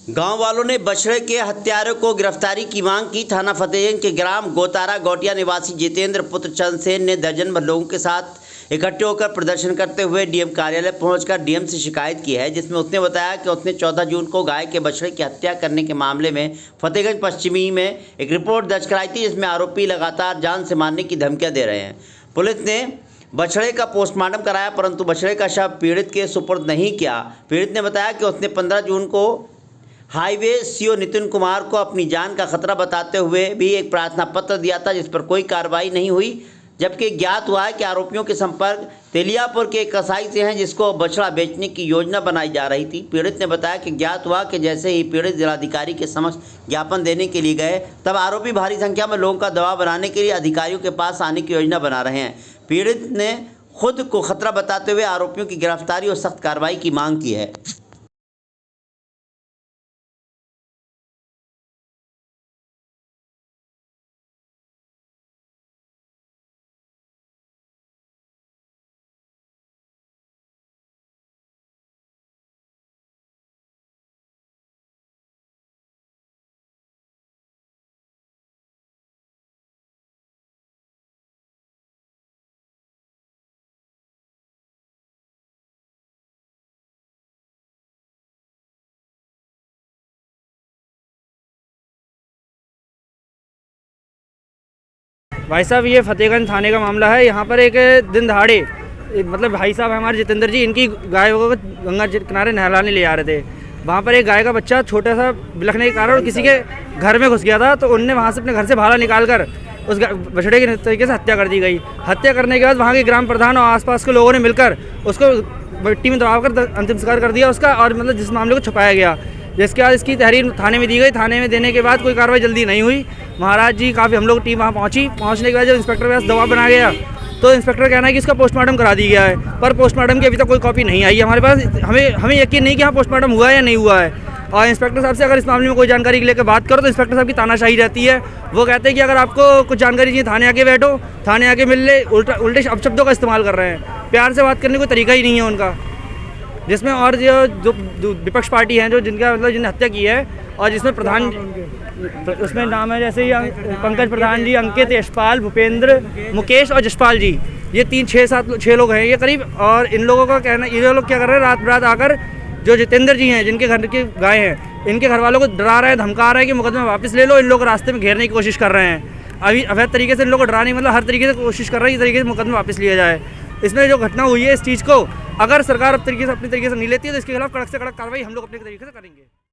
गांव वालों ने बछड़े के हत्यारों को गिरफ्तारी की मांग की। थाना फतेहगंज के ग्राम गोतारा गोटिया निवासी जितेंद्र पुत्र चंद सेन ने दर्जन भर लोगों के साथ इकट्ठे होकर प्रदर्शन करते हुए डीएम कार्यालय पहुंचकर डीएम से शिकायत की है, जिसमें उसने बताया कि उसने 14 जून को गाय के बछड़े की हत्या करने के मामले में फतेहगंज पश्चिमी में एक रिपोर्ट दर्ज कराई थी, जिसमें आरोपी लगातार जान से मारने की धमकियाँ दे रहे हैं। पुलिस ने बछड़े का पोस्टमार्टम कराया, परंतु बछड़े का शव पीड़ित के सुपुर्द नहीं किया। पीड़ित ने बताया कि उसने 15 जून को हाईवे सीओ नितिन कुमार को अपनी जान का खतरा बताते हुए भी एक प्रार्थना पत्र दिया था, जिस पर कोई कार्रवाई नहीं हुई। जबकि ज्ञात हुआ है कि आरोपियों के संपर्क तेलियापुर के एक कसाई से हैं, जिसको बछड़ा बेचने की योजना बनाई जा रही थी। पीड़ित ने बताया कि ज्ञात हुआ कि जैसे ही पीड़ित जिलाधिकारी के समक्ष ज्ञापन देने के लिए गए, तब आरोपी भारी संख्या में लोगों का दबाव बनाने के लिए अधिकारियों के पास आने की योजना बना रहे हैं। पीड़ित ने खुद को खतरा बताते हुए आरोपियों की गिरफ्तारी और सख्त कार्रवाई की मांग की है। भाई साहब, ये फतेहगंज थाने का मामला है। यहाँ पर एक दिन दहाड़े मतलब भाई साहब हमारे जितेंद्र जी, इनकी गाय को गंगा किनारे नहलाने ले जा रहे थे। वहाँ पर एक गाय का बच्चा छोटा सा बिलखने के कारण किसी के घर में घुस गया था, तो उनने वहाँ से अपने घर से भाला निकाल कर उस बछड़े के तरीके से हत्या कर दी गई। हत्या करने के बाद वहाँ के ग्राम प्रधान और आसपास के लोगों ने मिलकर उसको मिट्टी में दबाकर अंतिम संस्कार कर दिया उसका, और मतलब जिस मामले को छुपाया गया। जिसके बाद इसकी तहरीर थाने में दी गई। थाने में देने के बाद कोई कार्रवाई जल्दी नहीं हुई। महाराज जी काफ़ी हम लोग टीम वहाँ पहुँचने के बाद जब इंस्पेक्टर के पास दबाव बना गया, तो इंस्पेक्टर कहना है कि इसका पोस्टमार्टम करा दी गया है, पर पोस्टमार्टम की अभी तक कोई कॉपी नहीं आई है हमारे पास। हमें यकीन नहीं कि हाँ पोस्टमार्टम हुआ है या नहीं हुआ है। और इंस्पेक्टर साहब से अगर इस मामले में कोई जानकारी लेकर बात करो तो इंस्पेक्टर साहब की तानाशाही रहती है। वो कहते हैं कि अगर आपको कुछ जानकारी चाहिए थाने आके बैठो, थाने आके मिल ले। उल्टे अपशब्दों का इस्तेमाल कर रहे हैं। प्यार से बात करने का तरीका ही नहीं है उनका। जिसमें और जो विपक्ष पार्टी हैं, जो जिनका मतलब जिन्हें हत्या की है, और जिसमें प्रधान उसमें नाम है जैसे ही पंकज प्रधान जी, अंकित, यशपाल, भूपेंद्र, मुकेश और जसपाल जी, ये 6 लोग हैं ये करीब। और इन लोगों का कहना, ये लोग क्या कर रहे हैं, रात रात आकर जो जितेंद्र जी हैं, जिनके घर की गाय हैं, इनके घर वालों को डरा रहे हैं, धमका रहे हैं कि मुकदमा वापस ले लो। इन लोग रास्ते में घेरने की कोशिश कर रहे हैं। अभी अवैध तरीके से इन लोगों को डराने मतलब हर तरीके से कोशिश कर रहे हैं, इस तरीके से मुकदमा वापस लिया जाए। इसमें जो घटना हुई है, इस चीज़ को अगर सरकार अपनी तरीके से नहीं लेती है, तो इसके खिलाफ कड़क से कड़क कार्रवाई हम लोग अपने तरीके से करेंगे।